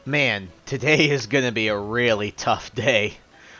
Man, today is gonna be a really tough day.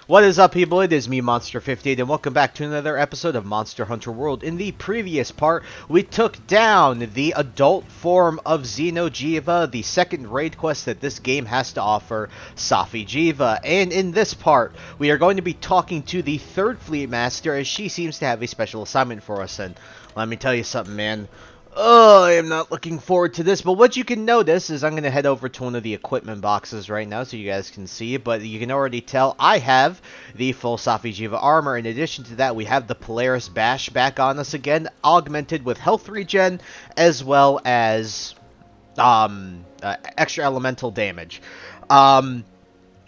What is up, people? It is me, Monster58, and welcome back to another episode of Monster Hunter World. In the previous part, we took down the adult form of Xeno'Jiiva, the second raid quest that this game has to offer, Safi'Jiiva. And in this part, we are going to be talking to the third Fleet Master, as she seems to have a special assignment for us. And let me tell you something, man. Oh, I am not looking forward to this, but what you can notice is I'm going to head over to one of the equipment boxes right now so you guys can see, but you can already tell I have the full Safi'Jiiva armor. In addition to that, we have the Polaris Bash back on us again, augmented with health regen, as well as extra elemental damage.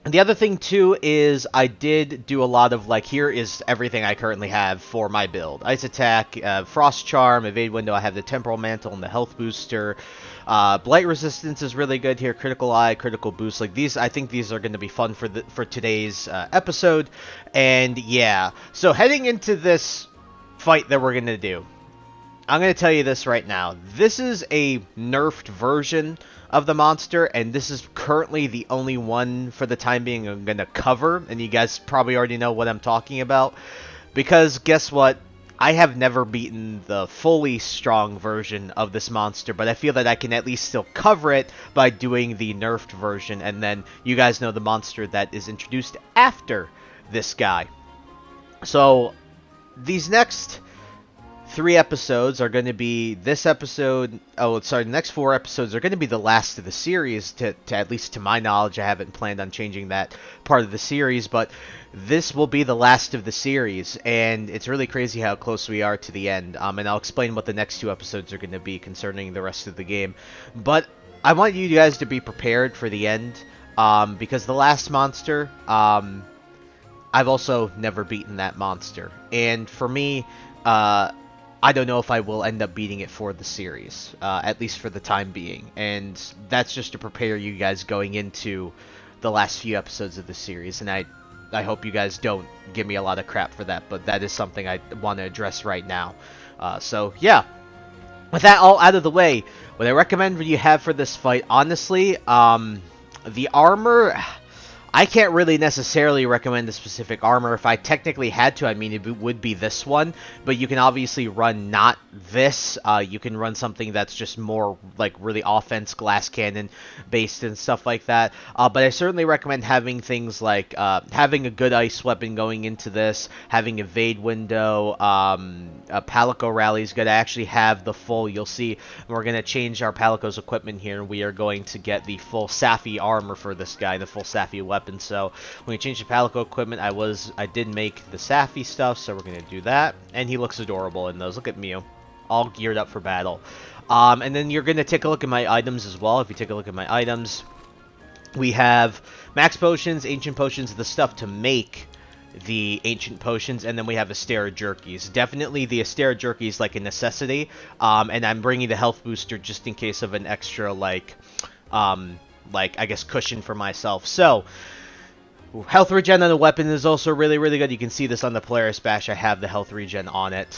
The other thing, too, is I did do a lot of, like, here is everything I currently have for my build. Ice Attack, Frost Charm, Evade Window, I have the Temporal Mantle and the Health Booster. Blight Resistance is really good here, Critical Eye, Critical Boost. Like, these, I think these are going to be fun for today's episode. And, yeah. So, heading into this fight that we're going to do, I'm going to tell you this right now. This is a nerfed version of the monster, and this is currently the only one for the time being I'm going to cover, and you guys probably already know what I'm talking about, because guess what? I have never beaten the fully strong version of this monster, but I feel that I can at least still cover it by doing the nerfed version, and then you guys know the monster that is introduced after this guy. So, these next 3 episodes are going to be this episode. Oh, sorry, the next 4 episodes are going to be the last of the series. To at least to my knowledge, I haven't planned on changing that part of the series, but this will be the last of the series, and it's really crazy how close we are to the end. And I'll explain what the next 2 episodes are going to be concerning the rest of the game. But I want you guys to be prepared for the end, because the last monster, I've also never beaten that monster, and for me, I don't know if I will end up beating it for the series, at least for the time being. And that's just to prepare you guys going into the last few episodes of the series. And I hope you guys don't give me a lot of crap for that, but that is something I want to address right now. So, yeah. With that all out of the way, what I recommend you have for this fight, honestly, the armor, I can't really necessarily recommend a specific armor. If I technically had to, I mean, it would be this one. But you can obviously run not this. You can run something that's just more, like, really offense, glass cannon based and stuff like that. But I certainly recommend having things like having a good ice weapon going into this, having evade window, a Palico rally is good. I actually have the full, you'll see, we're going to change our Palico's equipment here, and we are going to get the full Safi armor for this guy, the full Safi weapon. So when we change the Palico equipment, I did make the Safi stuff, so we're going to do that. And he looks adorable in those. Look at Mew, all geared up for battle. And then you're going to take a look at my items as well. If you take a look at my items, we have max potions, ancient potions, the stuff to make the ancient potions, and then we have Astera Jerkies. Definitely the Astera Jerky is like a necessity, and I'm bringing the health booster just in case of an extra, like I guess, cushion for myself. So, health regen on the weapon is also really, really good. You can see this on the Polaris Bash. I have the health regen on it.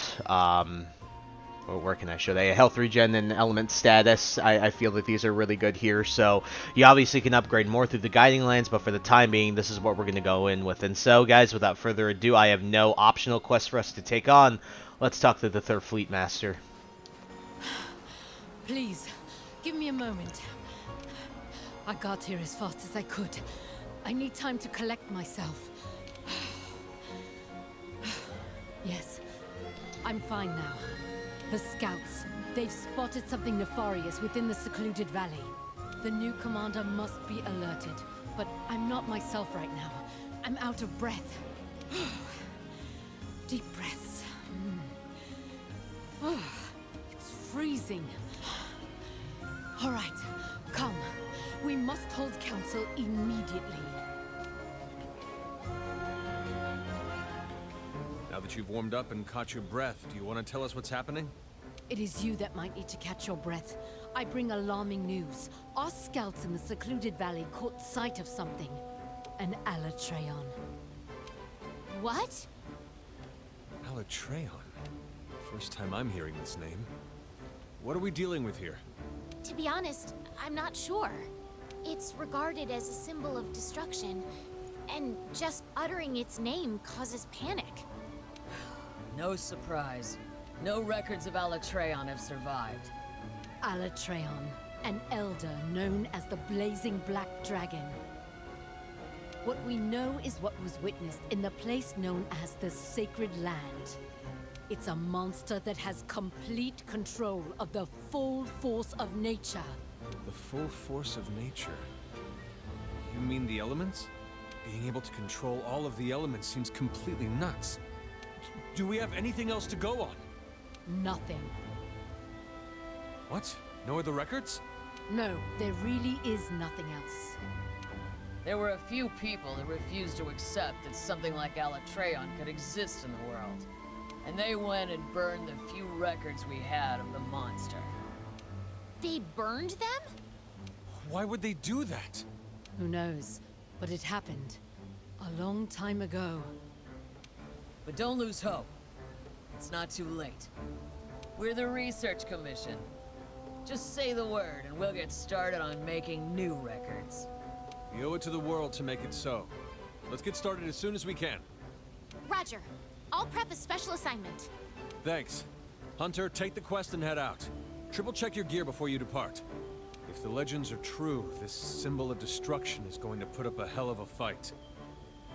Where can I show that? Health regen and element status. I feel that these are really good here. So, you obviously can upgrade more through the guiding lands, but for the time being, this is what we're going to go in with. And so, guys, without further ado, I have no optional quest for us to take on. Let's talk to the third Fleet Master. Please, give me a moment. I got here as fast as I could. I need time to collect myself. Yes, I'm fine now. The scouts, they've spotted something nefarious within the secluded valley. The new commander must be alerted, but I'm not myself right now. I'm out of breath. Deep breaths. It's freezing. All right, come. We must hold council immediately. Now that you've warmed up and caught your breath, do you want to tell us what's happening? It is you that might need to catch your breath. I bring alarming news. Our scouts in the secluded valley caught sight of something. An Alatreon. What? Alatreon? First time I'm hearing this name. What are we dealing with here? To be honest, I'm not sure. It's regarded as a symbol of destruction, and just uttering its name causes panic. No surprise. No records of Alatreon have survived. Alatreon, an elder known as the Blazing Black Dragon. What we know is what was witnessed in the place known as the Sacred Land. It's a monster that has complete control of the full force of nature. The full force of nature? You mean the elements? Being able to control all of the elements seems completely nuts. Do we have anything else to go on? Nothing. What? No other records? No, there really is nothing else. There were a few people who refused to accept that something like Alatreon could exist in the world. And they went and burned the few records we had of the monster. They burned them? Why would they do that? Who knows? But it happened. A long time ago. But don't lose hope. It's not too late. We're the Research Commission. Just say the word and we'll get started on making new records. We owe it to the world to make it so. Let's get started as soon as we can. Roger. I'll prep a special assignment. Thanks. Hunter, take the quest and head out. Triple check your gear before you depart. If the legends are true, this symbol of destruction is going to put up a hell of a fight.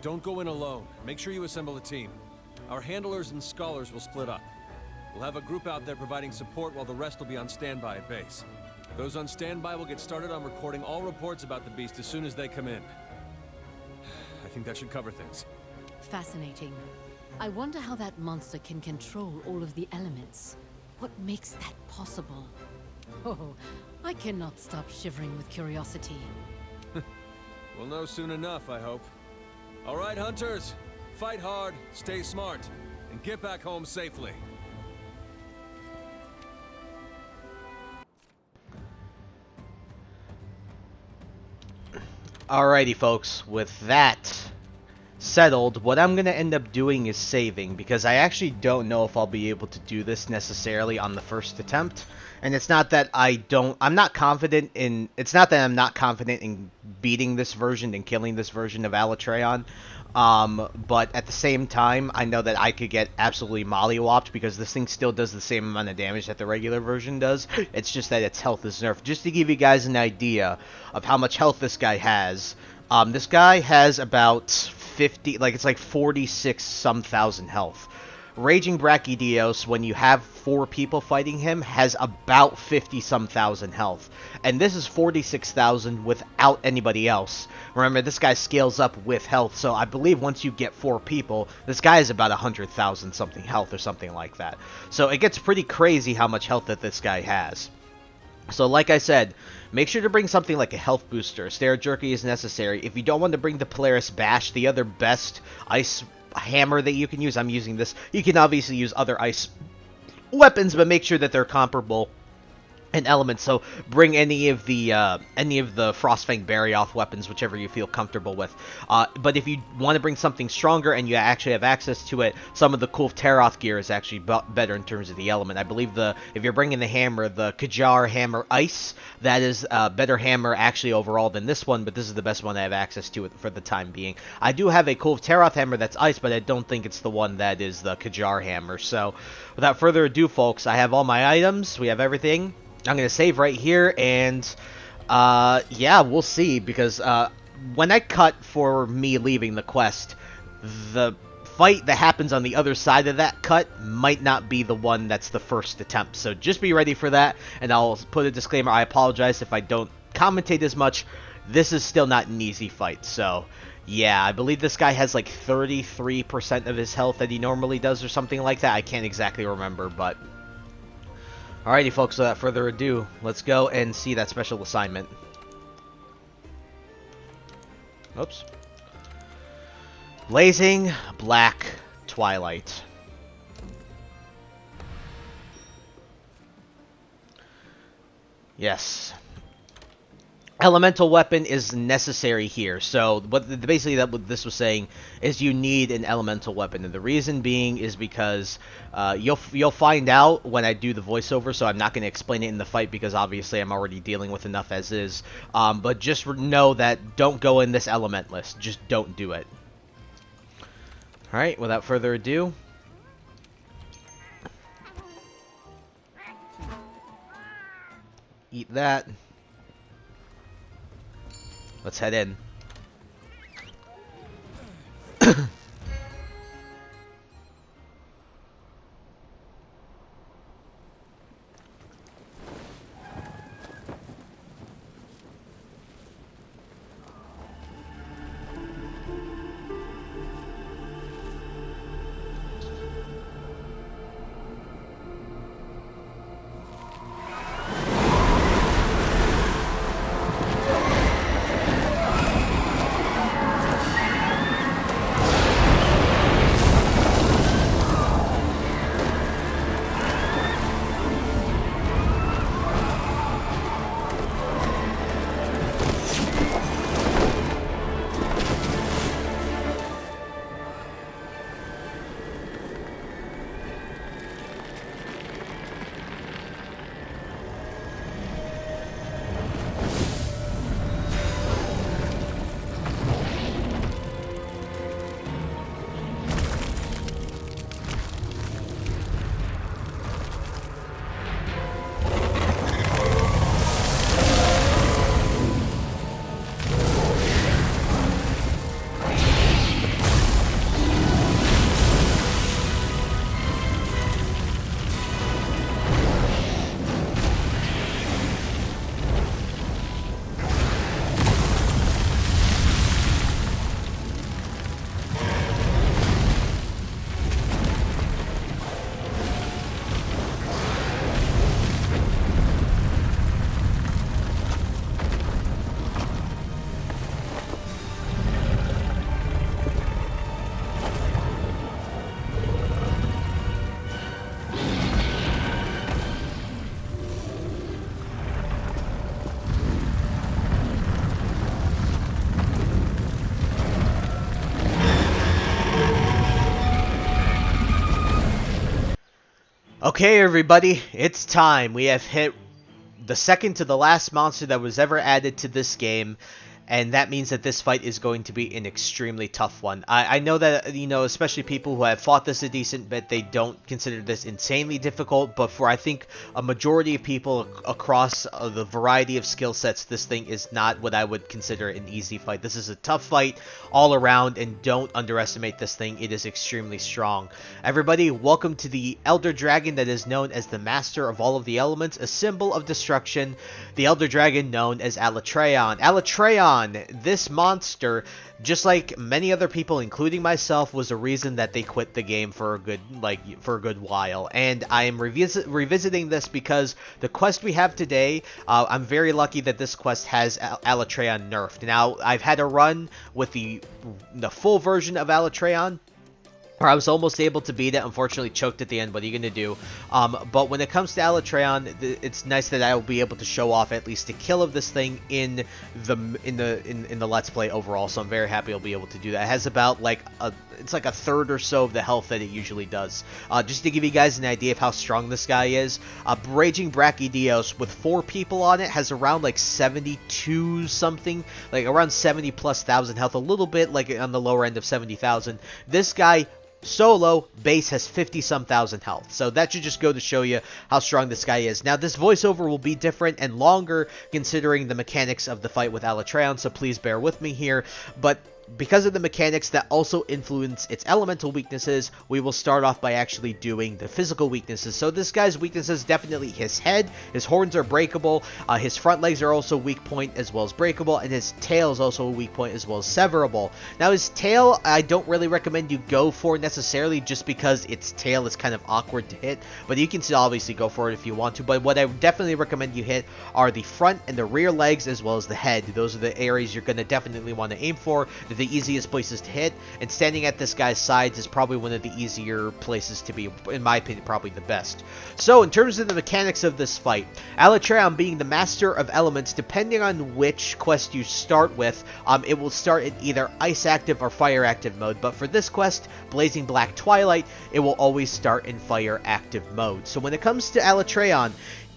Don't go in alone. Make sure you assemble a team. Our handlers and scholars will split up. We'll have a group out there providing support while the rest will be on standby at base. Those on standby will get started on recording all reports about the beast as soon as they come in. I think that should cover things. Fascinating. I wonder how that monster can control all of the elements. What makes that possible? Oh, I cannot stop shivering with curiosity. We'll know soon enough, I hope. All right, hunters. Fight hard, stay smart, and get back home safely. Alrighty, folks. With that settled, what I'm going to end up doing is saving, because I actually don't know if I'll be able to do this necessarily on the first attempt. And it's not that I'm not confident in beating this version and killing this version of Alatreon. But at the same time, I know that I could get absolutely mollywopped because this thing still does the same amount of damage that the regular version does. It's just that its health is nerfed. Just to give you guys an idea of how much health this guy has, this guy has about 50, it's like 46 some thousand health. Raging Brachydios, when you have 4 people fighting him, has about 50 some thousand health. And this is 46,000 without anybody else. Remember, this guy scales up with health, so I believe once you get 4 people, this guy is about 100,000 something health or something like that. So it gets pretty crazy how much health that this guy has. So like I said, make sure to bring something like a health booster. Stare Jerky is necessary. If you don't want to bring the Polaris Bash, the other best ice hammer that you can use, I'm using this. You can obviously use other ice weapons, but make sure that they're comparable in elements. So bring any of the Frostfang Barioth weapons, whichever you feel comfortable with. But if you want to bring something stronger and you actually have access to it, some of the cool Teroth gear is actually better in terms of the element. I believe if you're bringing the hammer, the Kajar Hammer Ice, that is a better hammer actually overall than this one, but this is the best one I have access to it for the time being. I do have a cool Teroth hammer that's ice, but I don't think it's the one that is the Kajar hammer. So without further ado, folks, I have all my items. We have everything. I'm going to save right here, and yeah, we'll see, because when I cut for me leaving the quest, the fight that happens on the other side of that cut might not be the one that's the first attempt. So just be ready for that, and I'll put a disclaimer. I apologize if I don't commentate as much. This is still not an easy fight, so yeah, I believe this guy has like 33% of his health that he normally does or something like that. I can't exactly remember, but alrighty, folks, without further ado, let's go and see that special assignment. Oops. Blazing Black Twilight. Yes. elemental weapon is necessary here. So basically what this was saying is you need an elemental weapon, and the reason being is because you'll find out when I do the voiceover. So I'm not going to explain it in the fight because obviously I'm already dealing with enough as is. But just know that don't go in this elementless. Just don't do it. All right. Without further ado. Eat that. Let's head in. Okay, everybody, it's time. We have hit the second to the last monster that was ever added to this game, and that means that this fight is going to be an extremely tough one. I know that, you know, especially people who have fought this a decent bit, they don't consider this insanely difficult, but for, I think, a majority of people across the variety of skill sets, this thing is not what I would consider an easy fight. This is a tough fight all around, and don't underestimate this thing. It is extremely strong. Everybody, welcome to the Elder Dragon that is known as the Master of all of the Elements, a symbol of destruction, the Elder Dragon known as Alatreon. Alatreon, this monster, just like many other people, including myself, was a reason that they quit the game for a good while. And I am revisiting this because the quest we have today, I'm very lucky that this quest has Alatreon nerfed. Now, I've had a run with the full version of Alatreon, where I was almost able to beat it. Unfortunately, choked at the end. What are you gonna do? But when it comes to Alatreon, it's nice that I will be able to show off at least a kill of this thing in the Let's Play overall. So I'm very happy I'll be able to do that. It has about it's like a third or so of the health that it usually does. Just to give you guys an idea of how strong this guy is, Raging Brachydios with 4 people on it has around like 72 something, like around 70,000+ health, a little bit like on the lower end of 70,000. This guy solo base has 50-some thousand health, so that should just go to show you how strong this guy is. Now, this voiceover will be different and longer considering the mechanics of the fight with Alatreon, so please bear with me here, but because of the mechanics that also influence its elemental weaknesses, we will start off by actually doing the physical weaknesses. So this guy's weaknesses, definitely his head, his horns are breakable, his front legs are also weak point as well as breakable, and his tail is also a weak point as well as severable. Now his tail, I don't really recommend you go for necessarily just because its tail is kind of awkward to hit, but you can still obviously go for it if you want to. But what I definitely recommend you hit are the front and the rear legs as well as the head. Those are the areas you're going to definitely want to aim for. The the easiest places to hit, and standing at this guy's sides is probably one of the easier places to be, in my opinion, probably the best. So in terms of the mechanics of this fight, Alatreon being the master of elements, depending on which quest you start with, it will start in either Ice Active or Fire Active mode, but for this quest, Blazing Black Twilight, it will always start in Fire Active mode. So when it comes to Alatreon,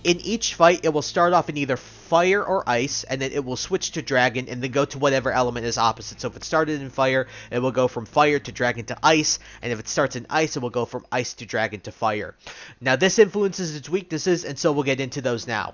in each fight, it will start off in either fire or ice, and then it will switch to dragon, and then go to whatever element is opposite. So if it started in fire, it will go from fire to dragon to ice, and if it starts in ice, it will go from ice to dragon to fire. Now, this influences its weaknesses, and so we'll get into those now.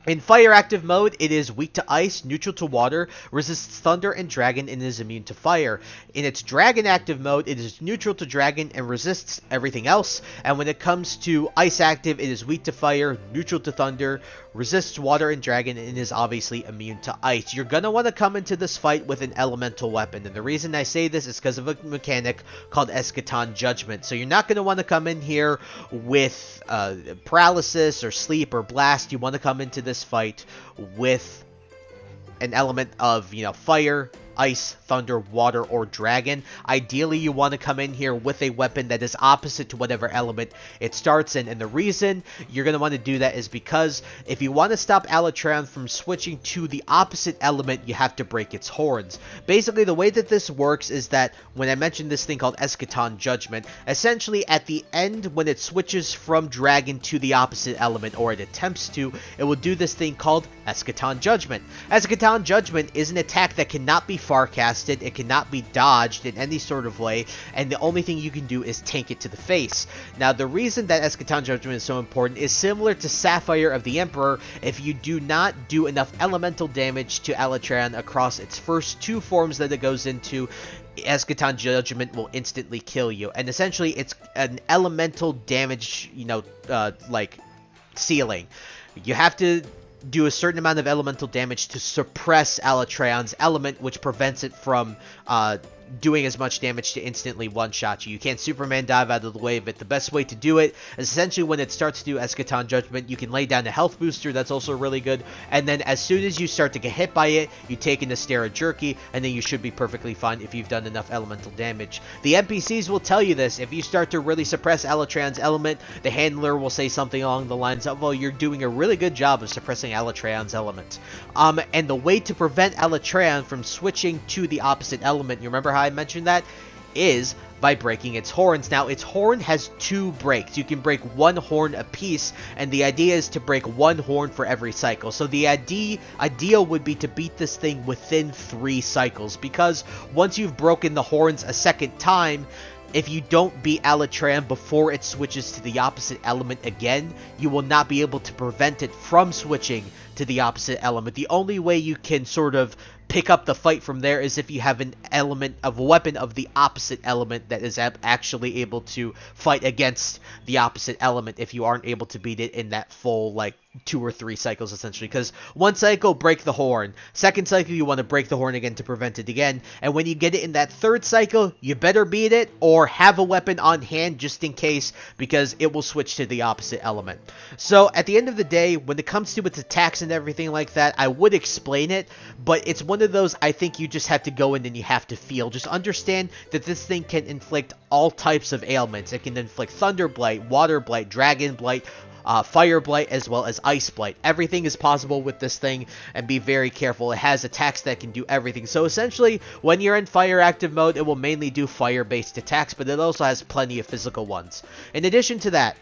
In Fire Active mode, it is weak to ice, neutral to water, resists thunder and dragon, and is immune to fire. In its Dragon Active mode, it is neutral to dragon and resists everything else. And when it comes to Ice Active, it is weak to fire, neutral to thunder, resists water and dragon, and is obviously immune to ice. You're going to want to come into this fight with an elemental weapon, and the reason I say this is because of a mechanic called Eschaton Judgment. So you're not going to want to come in here with paralysis or sleep or blast. You want to come into this fight with an element of, fire, ice, thunder, water, or dragon. Ideally, you want to come in here with a weapon that is opposite to whatever element it starts in. And the reason you're going to want to do that is because if you want to stop Alatreon from switching to the opposite element, you have to break its horns. Basically, the way that this works is that when I mentioned this thing called Eschaton Judgment, essentially at the end, when it switches from dragon to the opposite element, or it attempts to, it will do this thing called Eschaton Judgment. Eschaton Judgment is an attack that cannot be farcasted, it cannot be dodged in any sort of way, and the only thing you can do is tank it to the face. Now, the reason that Eschaton Judgment is so important is similar to Sapphire of the Emperor. If you do not do enough elemental damage to Alatreon across its first two forms that it goes into, Eschaton Judgment will instantly kill you. And essentially, it's an elemental damage, ceiling. You have to do a certain amount of elemental damage to suppress Alatreon's element, which prevents it from doing as much damage to instantly one-shot you. You can't Superman dive out of the way of it. The best way to do it is essentially when it starts to do Eschaton Judgment, you can lay down a health booster, that's also really good, and then as soon as you start to get hit by it, you take in a Stera Jerky, and then you should be perfectly fine if you've done enough elemental damage. The NPCs will tell you this. If you start to really suppress Alatreon's element, the handler will say something along the lines of, well, you're doing a really good job of suppressing Alatreon's element. And the way to prevent Alatreon from switching to the opposite element, you remember how I mentioned that, is by breaking its horns. Now, its horn has 2 breaks. You can break 1 horn apiece, and the idea is to break 1 horn for every cycle. So the ideal would be to beat this thing within 3 cycles, because once you've broken the horns a second time, if you don't beat Alatreon before it switches to the opposite element again, you will not be able to prevent it from switching to the opposite element. The only way you can sort of pick up the fight from there is if you have an element of a weapon of the opposite element that is actually able to fight against the opposite element if you aren't able to beat it in that full, 2 or 3 cycles, essentially. Because one cycle, break the horn. Second cycle, you want to break the horn again to prevent it again. And when you get it in that 3rd cycle, you better beat it or have a weapon on hand just in case, because it will switch to the opposite element. So at the end of the day, when it comes to its attacks and everything like that, I would explain it, but it's one of those I think you just have to go in and you have to feel. Just understand that this thing can inflict all types of ailments. It can inflict Thunder Blight, Water Blight, Dragon Blight, Fire Blight, as well as Ice Blight. Everything is possible with this thing, and be very careful. It has attacks that can do everything. So essentially, when you're in Fire Active mode, it will mainly do fire-based attacks, but it also has plenty of physical ones. In addition to that,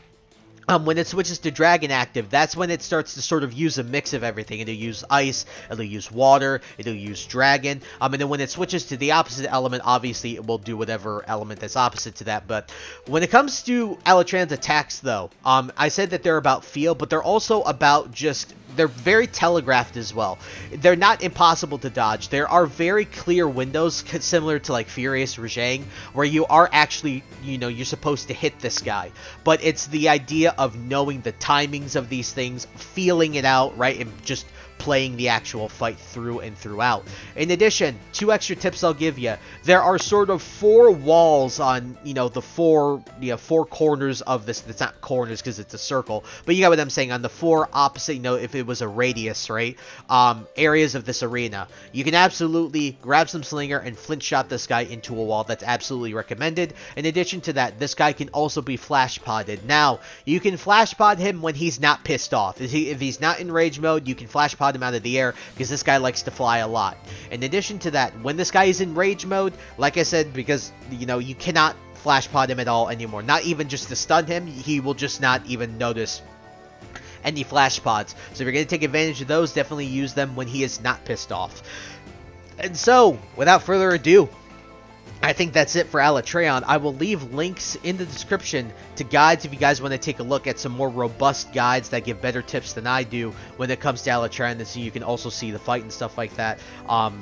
when it switches to Dragon Active, that's when it starts to sort of use a mix of everything. It'll use ice, it'll use water, it'll use dragon, and then when it switches to the opposite element, obviously it will do whatever element that's opposite to that. But when it comes to Alatreon's attacks, though, I said that they're about feel, but they're also about just... they're very telegraphed as well. They're not impossible to dodge. There are very clear windows, similar to Furious Rajang, where you are actually, you're supposed to hit this guy. But it's the idea of knowing the timings of these things, feeling it out, right, and just playing the actual fight through and throughout. In addition, 2 extra tips I'll give you. There are sort of 4 walls on, the 4 corners of this. It's not corners because it's a circle, but you get what I'm saying. On the 4 opposite, if it was a radius, right? Areas of this arena. You can absolutely grab some slinger and flint shot this guy into a wall. That's absolutely recommended. In addition to that, this guy can also be flash podded. Now, you can flash pod him when he's not pissed off. If he's not in rage mode, you can flash pod him out of the air because this guy likes to fly a lot. In addition to that, when this guy is in rage mode, like I said, because you cannot flash pod him at all anymore. Not even just to stun him, he will just not even notice any flash pods. So if you're going to take advantage of those, definitely use them when he is not pissed off. And so, without further ado, I think that's it for Alatreon. I will leave links in the description to guides if you guys want to take a look at some more robust guides that give better tips than I do when it comes to Alatreon, and so you can also see the fight and stuff like that,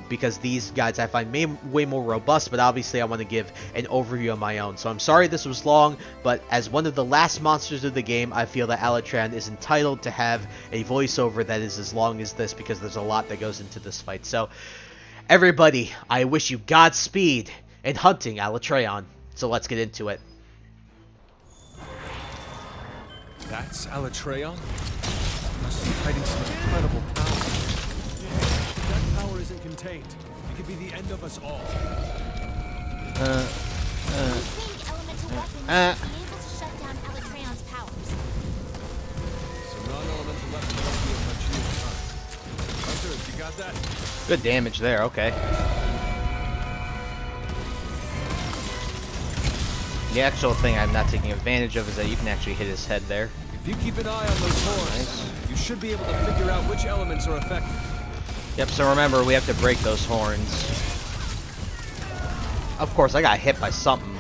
because these guides I find way more robust, but obviously I want to give an overview of my own. So I'm sorry this was long, but as one of the last monsters of the game, I feel that Alatreon is entitled to have a voiceover that is as long as this, because there's a lot that goes into this fight. So everybody, I wish you Godspeed in hunting Alatreon. So let's get into it. That's Alatreon? Must be hiding some incredible power. If that power isn't contained, it could be the end of us all. Reclaimed elemental weapons are able to shut down Alatreon's powers. So non-elemental weapons won't be of much use, huh? Hunter, you got that? Good damage there, okay. The actual thing I'm not taking advantage of is that you can actually hit his head there. If you keep an eye on those horns, you should be able to figure out which elements are affected. Yep, so remember, we have to break those horns. Of course, I got hit by something.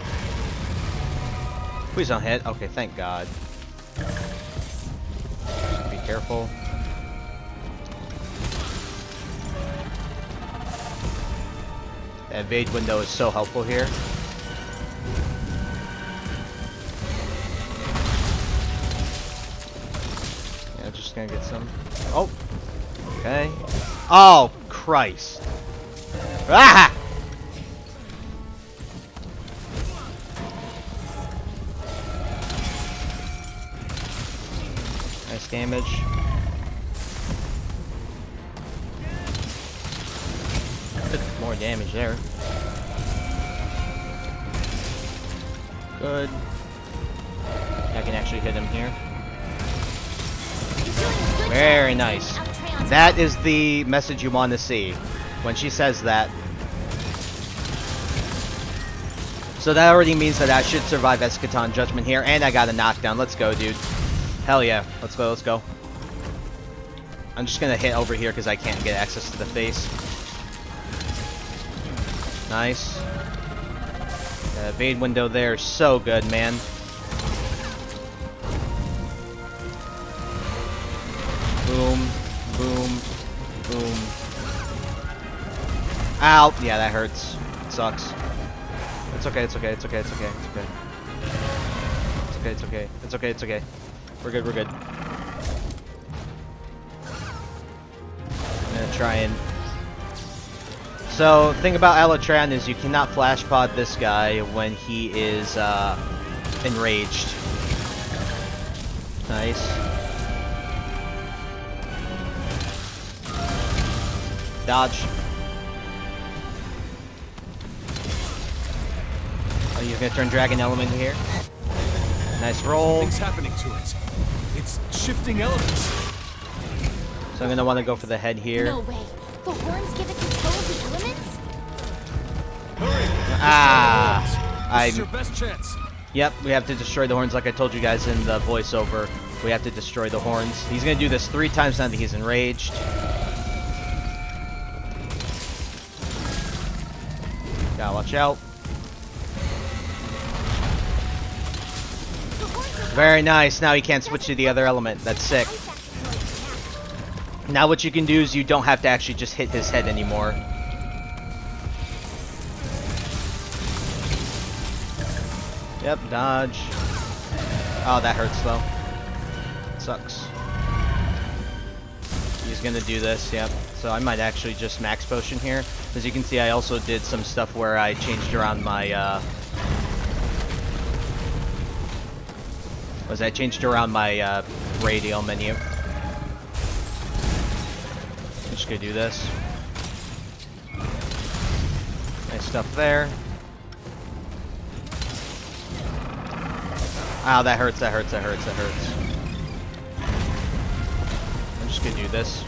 Please don't hit. Okay, thank God. Just be careful. That evade window is so helpful here. Yeah, just gonna get some. Oh! Okay. Oh, Christ. Ah! Nice damage. Took more damage there. Good. I can actually hit him here. Very nice. That is the message you want to see when she says that. So that already means that I should survive Eschaton Judgment here, and I got a knockdown. Let's go, dude. Hell yeah. Let's go, let's go. I'm just gonna hit over here because I can't get access to the face. Nice. The evade window there is so good, man. Boom, boom, boom. Ow! Yeah, that hurts. It sucks. It's okay, it's okay, it's okay, it's okay, it's okay. It's okay, it's okay, it's okay, it's okay. We're good, we're good. I'm gonna try and... So, thing about Alatreon is you cannot flash pod this guy when he is enraged. Nice. Dodge. Oh, he's gonna turn Dragon Element here. Nice roll. Something's happening to it. It's shifting elements. So I'm gonna want to go for the head here. No way. The horns give it control of the elements? Hurry! Ah! This is your best chance. Yep, we have to destroy the horns like I told you guys in the voiceover. We have to destroy the horns. He's gonna do this 3 times now that he's enraged. Gotta watch out. Very nice. Now he can't switch to the other element. That's sick. Now what you can do is you don't have to actually just hit his head anymore. Yep, dodge. Oh, that hurts though. Sucks. Use gonna do this, yep. So I might actually just max potion here. As you can see, I also did some stuff where I changed around my, radial menu. I'm just gonna do this. Nice stuff there. Ow, that hurts, that hurts, that hurts, that hurts. I'm just gonna do this.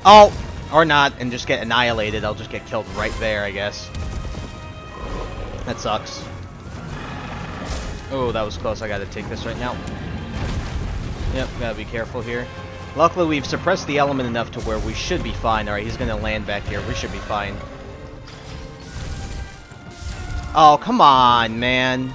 Oh! Or not, and just get annihilated. I'll just get killed right there, I guess. That sucks. Oh, that was close. I gotta take this right now. Yep, gotta be careful here. Luckily, we've suppressed the element enough to where we should be fine. Alright, he's gonna land back here. We should be fine. Oh, come on, man.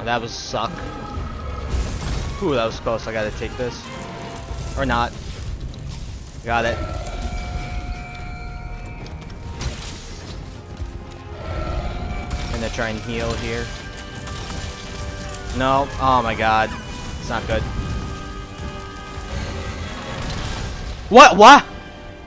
That was suck. Ooh, that was close. I gotta take this. Or not. Got it. Gonna try and heal here. No. Oh my god. It's not good. What?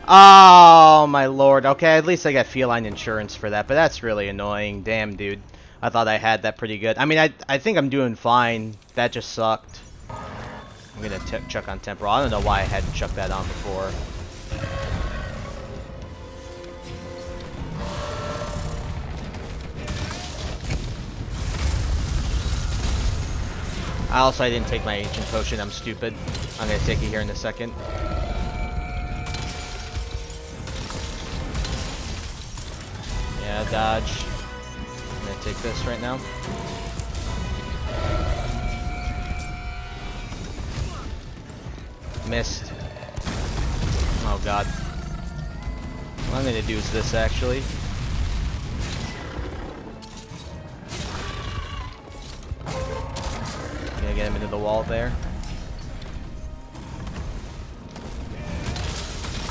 Oh my lord. Okay, at least I got feline insurance for that, but that's really annoying. Damn, dude. I thought I had that pretty good. I mean, I think I'm doing fine. That just sucked. I'm gonna chuck on temporal. I don't know why I hadn't chucked that on before. I didn't take my ancient potion. I'm stupid. I'm gonna take it here in a second. Yeah, dodge. I'm gonna take this right now. Missed. Oh god. What I'm gonna do is this actually. I'm gonna get him into the wall there.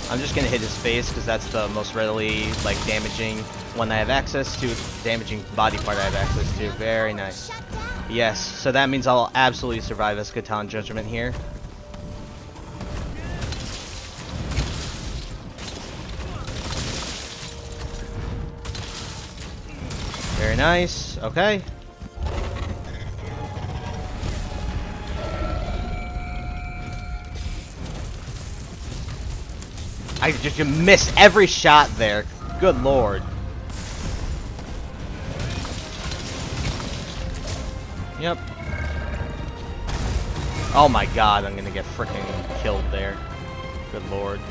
I'm just gonna hit his face because that's the most readily damaging one I have access to. Damaging body part I have access to. Very nice. Yes, so that means I'll absolutely survive as Catan Judgment here. Very nice. Okay. I just missed every shot there. Good lord. Yep. Oh my god, I'm gonna get freaking killed there. Good lord.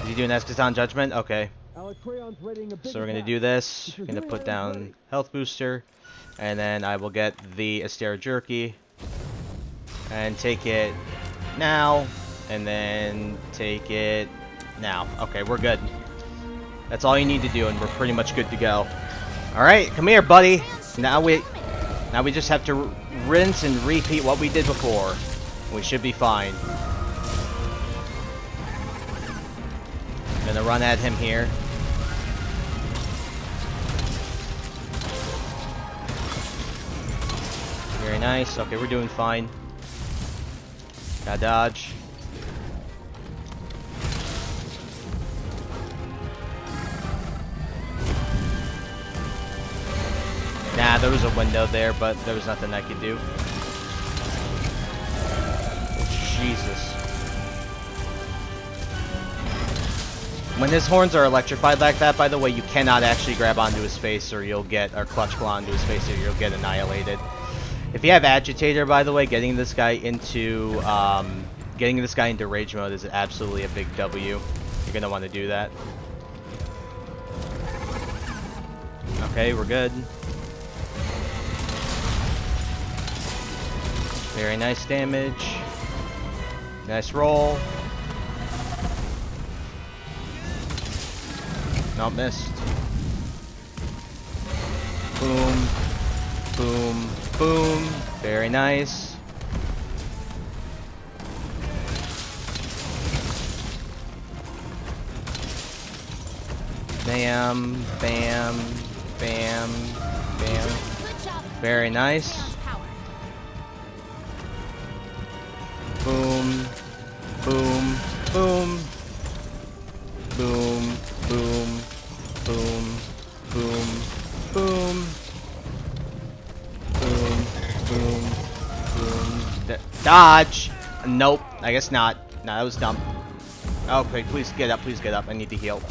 Is he doing Eschaton Judgment? Okay. So we're gonna do this. We're gonna put down health booster. And then I will get the Astera Jerky. And take it now. And then take it now. Okay, we're good. That's all you need to do, and we're pretty much good to go. Alright, come here, buddy. Now we just have to rinse and repeat what we did before. We should be fine. I'm gonna run at him here. Very nice. Okay, we're doing fine. Gotta dodge. Nah, there was a window there, but there was nothing I could do. Oh, Jesus. When his horns are electrified like that, by the way, you cannot actually grab onto his face or you'll get, or clutch claw onto his face or you'll get annihilated. If you have Agitator, by the way, getting this guy into rage mode is absolutely a big W. You're gonna want to do that. Okay, we're good. Very nice damage. Nice roll. Not missed. Boom. Boom. Boom. Very nice. Bam, bam, bam, bam. Good job. Very nice. Power. Boom, boom, boom. Boom, boom, boom, boom, boom. Boom, boom, boom. Dodge! Nope, I guess not. No, that was dumb. Okay, please get up, please get up. I need to heal.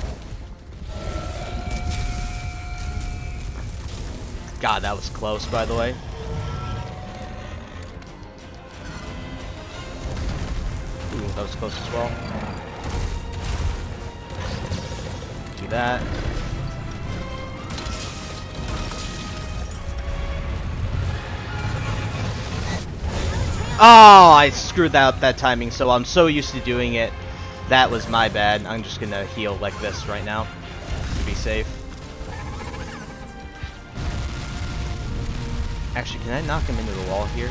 God, that was close, by the way. Ooh, that was close as well. Do that. Oh, I screwed that timing, so I'm so used to doing it. That was my bad. I'm just gonna heal like this right now to be safe. Actually, can I knock him into the wall here?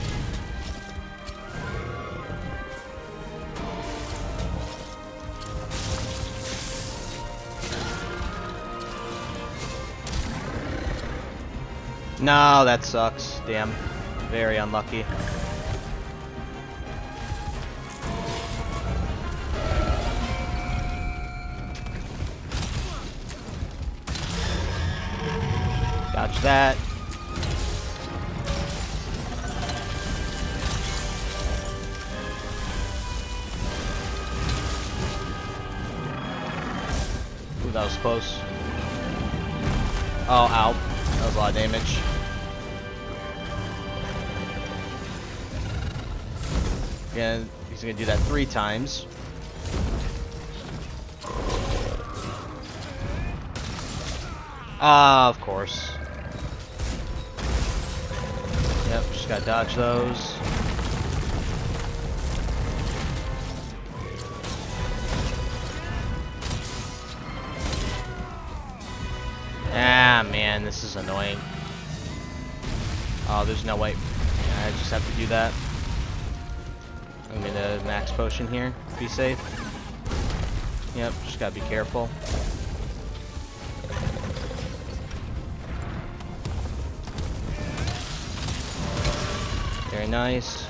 No, that sucks. Damn. Very unlucky. Dodge that. Ooh, that was close. Oh, ow. That was a lot of damage. Again, he's gonna do that 3 times. Ah, of course. Yep, just gotta dodge those. Ah, man, this is annoying. Oh, there's no way. I just have to do that. I'm gonna max potion here, be safe. Yep, just gotta be careful. Very nice.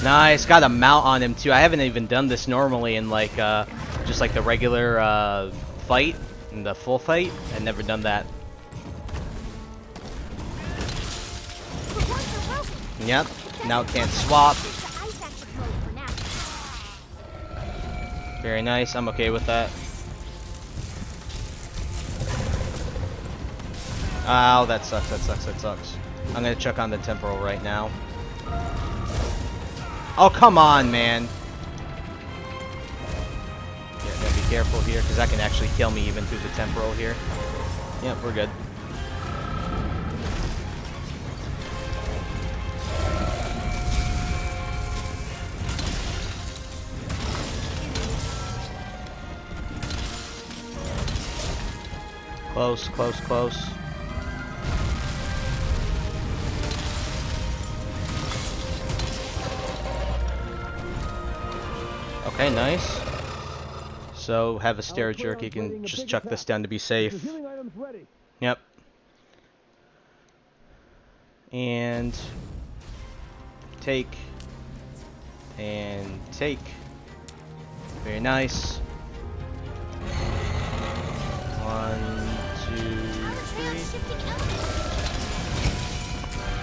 Nice, got a mount on him too. I haven't even done this normally in like just like the regular fight, in the full fight. I've never done that. Yep, now it can't swap. Very nice, I'm okay with that. Oh, that sucks, that sucks, that sucks. I'm gonna check on the temporal right now. Oh, come on, man. Yeah, gotta be careful here, because that can actually kill me even through the temporal here. Yep, we're good. Close, close, close. Okay, nice. So, have a stair jerk, you can just chuck this down to be safe. Yep. And take. And take. Very nice. 1, 2, 3.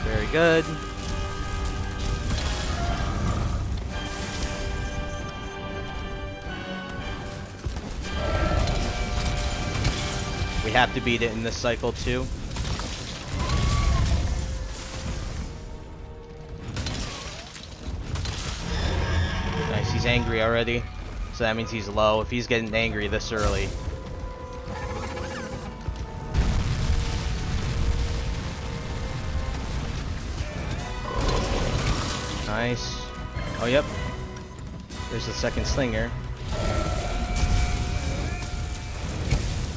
Very good. We have to beat it in this cycle too. Nice, he's angry already. So that means he's low. If he's getting angry this early. Nice. Oh, yep. There's the second slinger.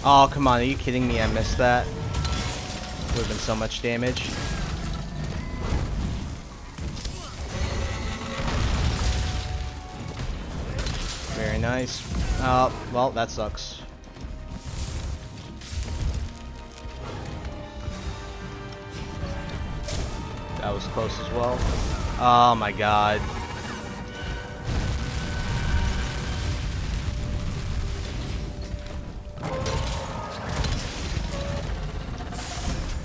Oh, come on. Are you kidding me? I missed that. Would have been so much damage. nice. Well, that sucks. That was close as well. Oh my god.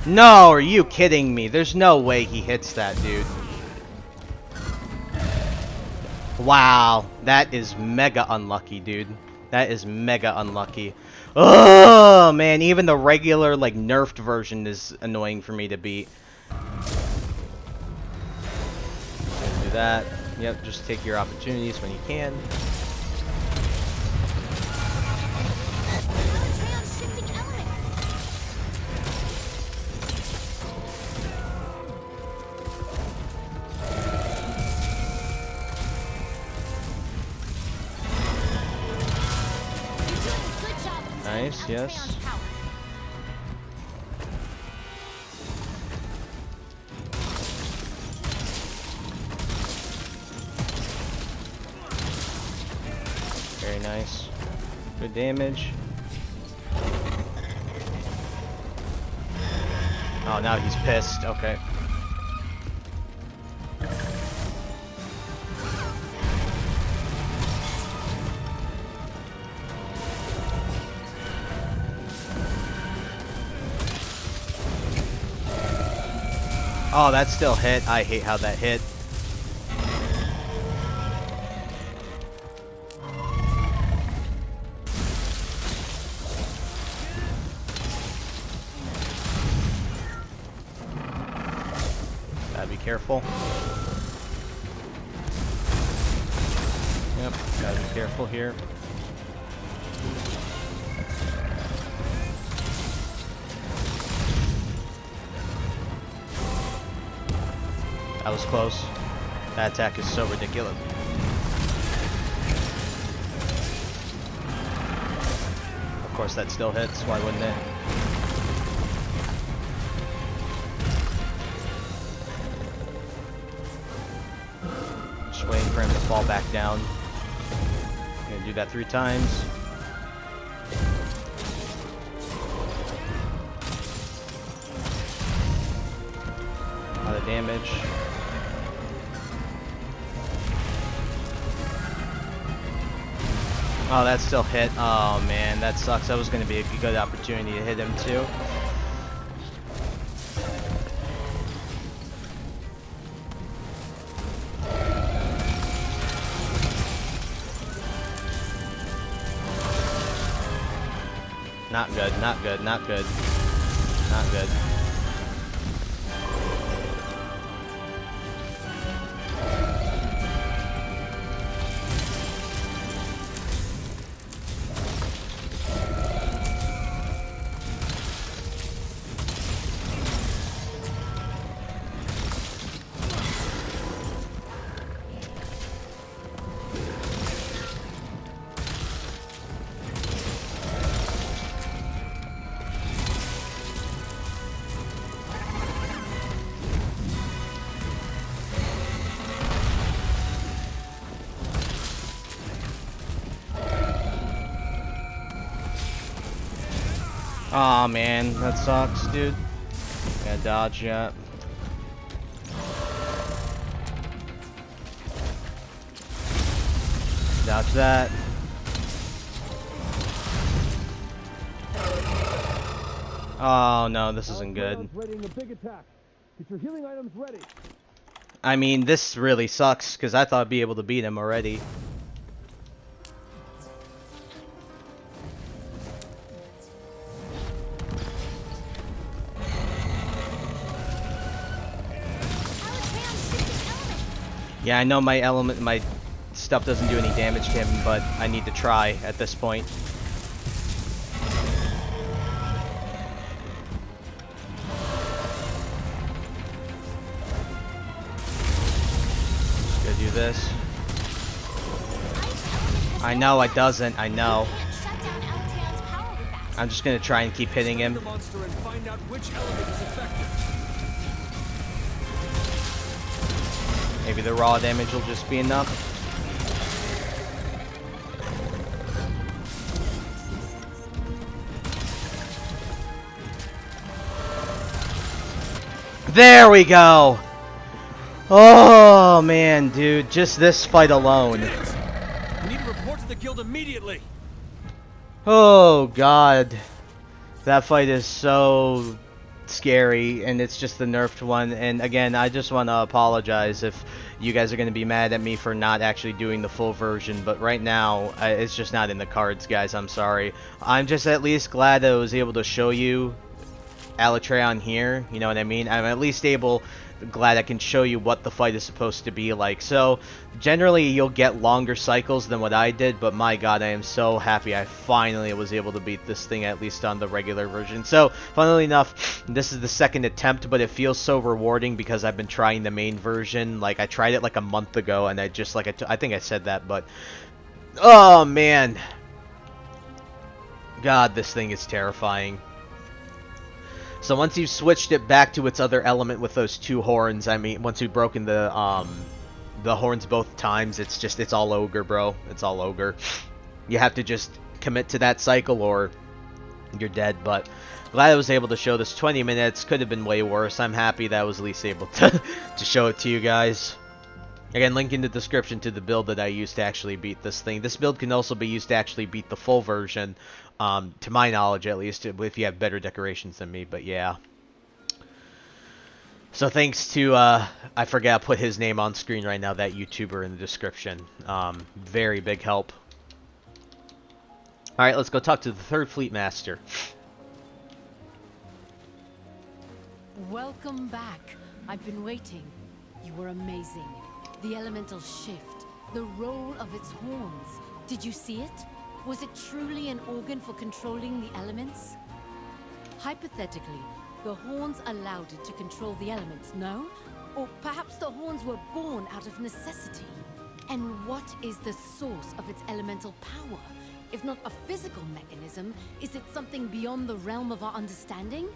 No, are you kidding me? There's no way he hits that, dude. Wow, that is mega unlucky, dude. That is mega unlucky. Oh man, even the regular, like, nerfed version is annoying for me to beat. Do that. Yep, just take your opportunities when you can. Nice, yes. Very nice. Good damage. Oh, now he's pissed. Okay. Oh, that still hit. I hate how that hit. Gotta be careful. Yep, gotta be careful here. That was close. That attack is so ridiculous. Of course that still hits, why wouldn't it? Just waiting for him to fall back down. Gonna do that 3 times. A lot of damage. Oh, that still hit. Oh man, that sucks. That was going to be a good opportunity to hit him too. Not good, not good, not good. Not good. Aw, man, that sucks, dude. Gotta dodge that. Dodge that. Oh no, this isn't good. I mean, this really sucks because I thought I'd be able to beat him already. Yeah, I know my stuff doesn't do any damage to him, but I need to try at this point. Just gonna do this. I know it doesn't, I know. I'm just gonna try and keep hitting him. Maybe the raw damage will just be enough. There we go! Oh, man, dude. Just this fight alone. We need to report to the guild immediately. Oh, God. That fight is so scary, and it's just the nerfed one. And again, I just want to apologize if you guys are going to be mad at me for not actually doing the full version, but right now it's just not in the cards, guys. I'm sorry. I'm just at least glad that I was able to show you Alatreon here, you know what I mean? I'm at least glad I can show you what the fight is supposed to be like. So generally you'll get longer cycles than what I did, but my god, I am so happy I finally was able to beat this thing, at least on the regular version. So funnily enough, this is the second attempt, but it feels so rewarding because I've been trying the main version. Like, I tried it like a month ago, and I just, like, I think I said that, but oh man, god, this thing is terrifying. So once you've switched it back to its other element with those two horns, I mean, once you've broken the horns both times, it's all ogre, bro. It's all ogre. You have to just commit to that cycle or you're dead, but glad I was able to show this. 20 minutes, could have been way worse. I'm happy that I was at least able to, to show it to you guys. Again, link in the description to the build that I used to actually beat this thing. This build can also be used to actually beat the full version. To my knowledge, at least, if you have better decorations than me, but yeah. So thanks to, I forget, I'll put his name on screen right now, that YouTuber in the description. Very big help. Alright, let's go talk to the third Fleet Master. Welcome back. I've been waiting. You were amazing. The elemental shift, the roll of its horns. Did you see it? Was it truly an organ for controlling the elements? Hypothetically, the horns allowed it to control the elements, no? Or perhaps the horns were born out of necessity. And what is the source of its elemental power? If not a physical mechanism, is it something beyond the realm of our understanding?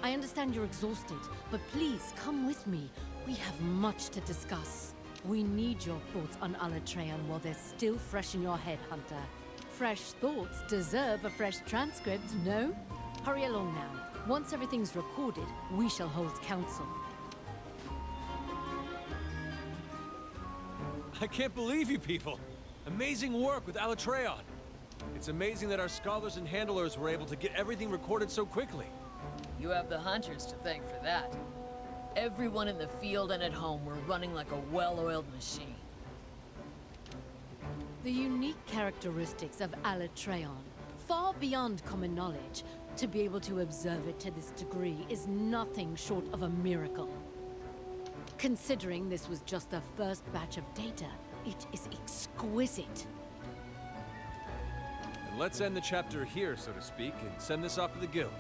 I understand you're exhausted, but please come with me. We have much to discuss. We need your thoughts on Alatreon while they're still fresh in your head, Hunter. Fresh thoughts deserve a fresh transcript, no? Hurry along now. Once everything's recorded, we shall hold council. I can't believe you people. Amazing work with Alatreon. It's amazing that our scholars and handlers were able to get everything recorded so quickly. You have the hunters to thank for that. Everyone in the field and at home were running like a well-oiled machine. The unique characteristics of Alatreon, far beyond common knowledge, to be able to observe it to this degree is nothing short of a miracle. Considering this was just the first batch of data, it is exquisite. And let's end the chapter here, so to speak, and send this off to the guild.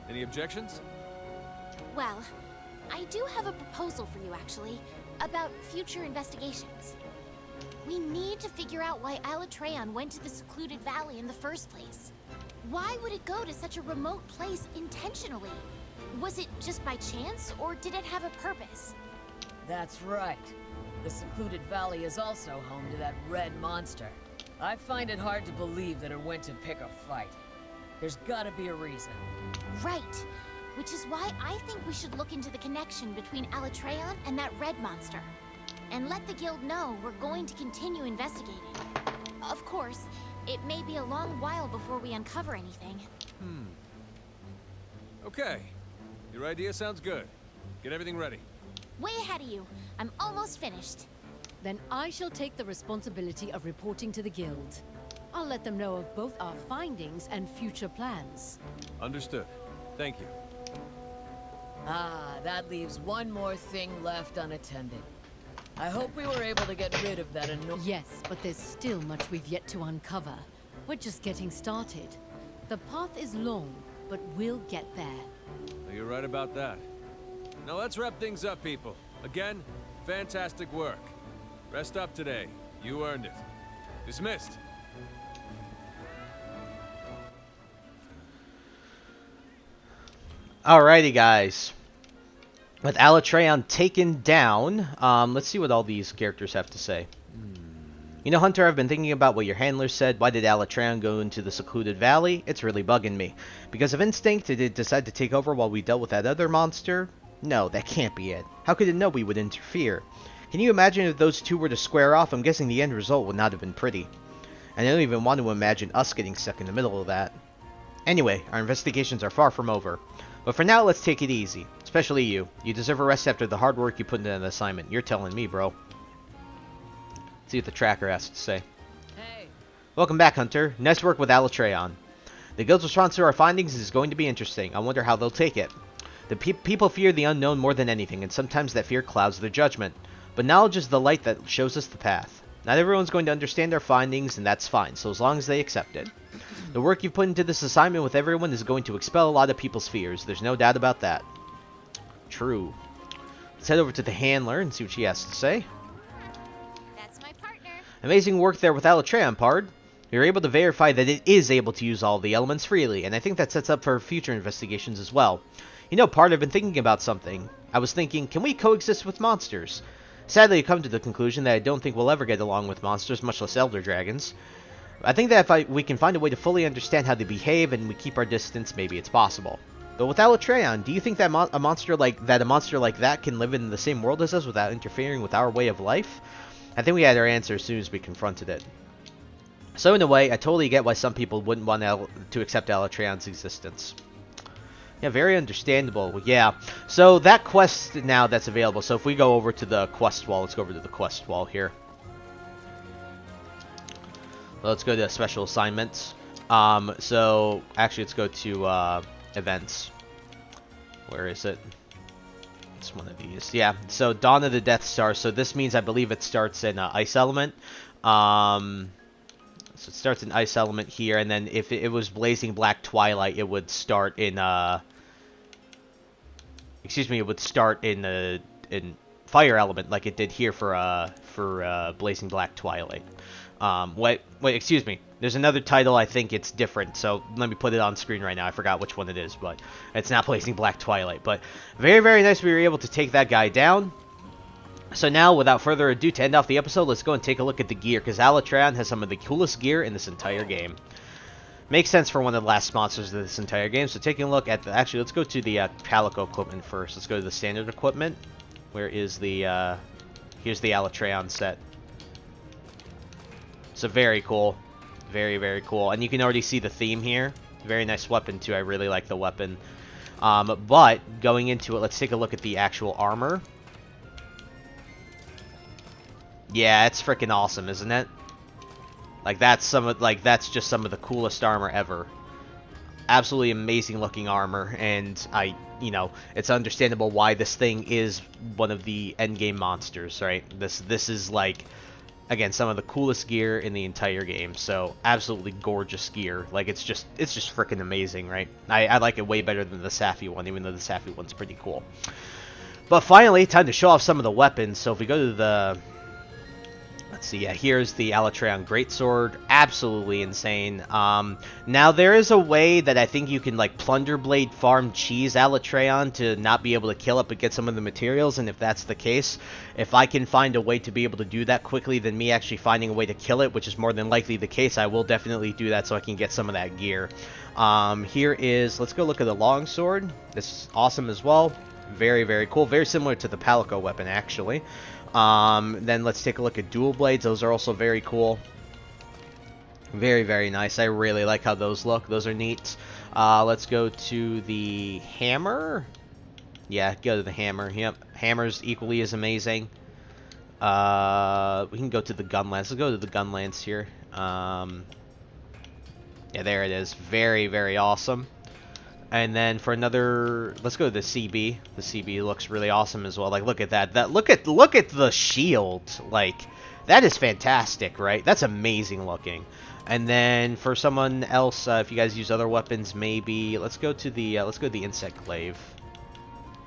Any objections? Well, I do have a proposal for you, actually, about future investigations. We need to figure out why Alatreon went to the secluded valley in the first place. Why would it go to such a remote place intentionally? Was it just by chance, or did it have a purpose? That's right. The secluded valley is also home to that red monster. I find it hard to believe that it went to pick a fight. There's gotta be a reason. Right. Which is why I think we should look into the connection between Alatreon and that red monster. And let the guild know we're going to continue investigating. Of course, it may be a long while before we uncover anything. Okay. Your idea sounds good. Get everything ready. Way ahead of you. I'm almost finished. Then I shall take the responsibility of reporting to the guild. I'll let them know of both our findings and future plans. Understood. Thank you. Ah, that leaves one more thing left unattended. I hope we were able to get rid of that Yes, but there's still much we've yet to uncover. We're just getting started. The path is long, but we'll get there. You're right about that. Now let's wrap things up, people. Again, fantastic work. Rest up today. You earned it. Dismissed. Alrighty, guys. With Alatreon taken down, let's see what all these characters have to say. You know, Hunter, I've been thinking about what your handler said. Why did Alatreon go into the secluded valley? It's really bugging me. Because of instinct, did it decide to take over while we dealt with that other monster? No, that can't be it. How could it know we would interfere? Can you imagine if those two were to square off? I'm guessing the end result would not have been pretty. And I don't even want to imagine us getting stuck in the middle of that. Anyway, our investigations are far from over. But for now, let's take it easy. Especially you. You deserve a rest after the hard work you put into an assignment. You're telling me, bro. See what the tracker has to say. Hey. Welcome back, Hunter. Nice work with Alatreon. The guild's response to our findings is going to be interesting. I wonder how they'll take it. The people fear the unknown more than anything, and sometimes that fear clouds their judgment. But knowledge is the light that shows us the path. Not everyone's going to understand our findings, and that's fine, so as long as they accept it. The work you've put into this assignment with everyone is going to expel a lot of people's fears. There's no doubt about that. True. Let's head over to the handler and see what she has to say. That's my partner. Amazing work there with Alatreon, Pard. You're able to verify that it is able to use all the elements freely, and I think that sets up for future investigations as well. You know, Pard, I've been thinking about something. I was thinking, can we coexist with monsters? Sadly, I come to the conclusion that I don't think we'll ever get along with monsters, much less elder dragons. I think that if we can find a way to fully understand how they behave and we keep our distance, maybe it's possible. But with Alatreon, do you think that a monster like that can live in the same world as us without interfering with our way of life? I think we had our answer as soon as we confronted it. So in a way, I totally get why some people wouldn't want to accept Alatreon's existence. Yeah, very understandable. Yeah, so that quest now that's available. So if we go over to the quest wall, let's go over to the quest wall here. Let's go to special assignments. So actually, let's go to events. Where is it? It's one of these. Yeah. So Dawn of the Death Star. So this means I believe it starts in Ice Element. So it starts in Ice Element here, and then if it was Blazing Black Twilight, it would start in excuse me, it would start in Fire Element like it did here for Blazing Black Twilight. Wait, excuse me. There's another title, I think it's different, so let me put it on screen right now. I forgot which one it is, but it's not Blazing Black Twilight. But very, very nice we were able to take that guy down. So now, without further ado, to end off the episode, let's go and take a look at the gear, because Alatreon has some of the coolest gear in this entire game. Makes sense for one of the last monsters of this entire game, so taking a look at the... Actually, let's go to the Calico equipment first. Let's go to the standard equipment. Where is the... here's the Alatreon set. So very cool. Very, very cool. And you can already see the theme here. Very nice weapon, too. I really like the weapon. But, going into it, let's take a look at the actual armor. Yeah, it's freaking awesome, isn't it? Like that's just some of the coolest armor ever. Absolutely amazing looking armor, and it's understandable why this thing is one of the endgame monsters, right? This is like, again, some of the coolest gear in the entire game. So absolutely gorgeous gear. Like it's just freaking amazing, right? I like it way better than the Safi one, even though the Safi one's pretty cool. But finally, time to show off some of the weapons. So if we go to the... Let's see, yeah, here's the Alatreon Greatsword. Absolutely insane. Now, there is a way that I think you can, like, Plunder Blade farm cheese Alatreon to not be able to kill it, but get some of the materials, and if that's the case, if I can find a way to be able to do that quickly than me actually finding a way to kill it, which is more than likely the case, I will definitely do that so I can get some of that gear. Here is, let's go look at the Longsword. This is awesome as well. Very, very cool. Very similar to the Palico weapon, actually. Then let's take a look at Dual Blades. Those are also very cool. Very, very nice. I really like how those look. Those are neat. Let's go to the Hammer. Yeah, go to the Hammer. Yep, Hammer's equally as amazing. We can go to the Gun Lance. Let's go to the Gun Lance here. Yeah, there it is. Very, very awesome. And then for another, let's go to the CB. The CB looks really awesome as well. Like, look at that. Look at the shield. Like, that is fantastic, right? That's amazing looking. And then for someone else, if you guys use other weapons, maybe let's go to the Insect Glaive.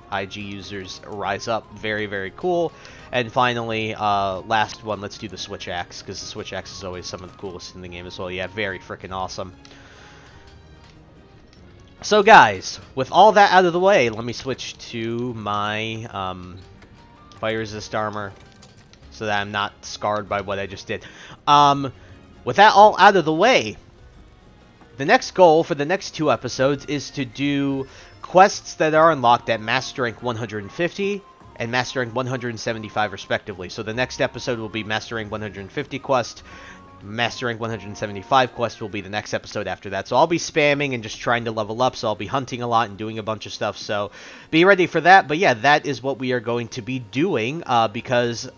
IG users rise up. Very, very cool. And finally, last one, let's do the Switch Axe, because the Switch Axe is always some of the coolest in the game as well. Yeah, very freaking awesome. So guys, with all that out of the way, let me switch to my fire resist armor. so that I'm not scarred by what I just did. With that all out of the way, the next goal for the next 2 episodes is to do quests that are unlocked at Master Rank 150 and Master Rank 175 respectively. So the next episode will be Master Rank 150 quest. Master Rank 175 quest will be the next episode after that. So I'll be spamming and just trying to level up. So I'll be hunting a lot and doing a bunch of stuff. So be ready for that. But yeah, that is what we are going to be doing because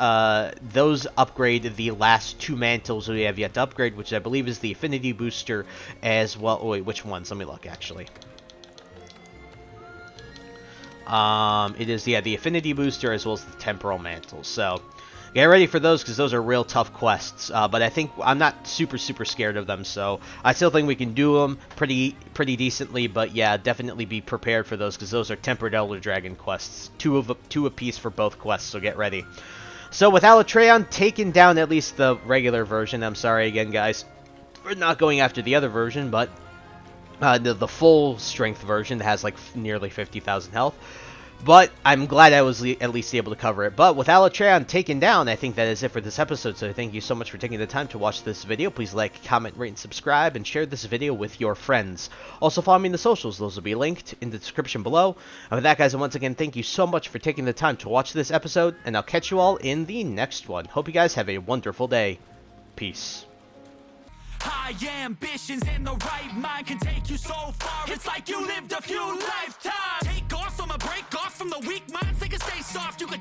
those upgrade the last 2 mantles we have yet to upgrade, which I believe is the Affinity Booster as well. Oh, wait, which ones? Let me look actually. It is, yeah, the Affinity Booster as well as the Temporal Mantle. So get ready for those because those are real tough quests. But I think I'm not super scared of them, so I still think we can do them pretty decently. But yeah, definitely be prepared for those because those are Tempered Elder Dragon quests, 2 apiece for both quests. So get ready. So with Alatreon taking down at least the regular version, I'm sorry again, guys, for not going after the other version, but the full strength version that has like nearly 50,000 health. But I'm glad I was at least able to cover it. But with Alatreon taken down, I think that is it for this episode. So thank you so much for taking the time to watch this video. Please like, comment, rate, and subscribe, and share this video with your friends. Also follow me in the socials. Those will be linked in the description below. And with that, guys, and once again, thank you so much for taking the time to watch this episode. And I'll catch you all in the next one. Hope you guys have a wonderful day. Peace. High ambitions and the right mind can take you so far. It's like you lived a few lifetimes. Take off from a break off from the weak minds. They can stay soft. You can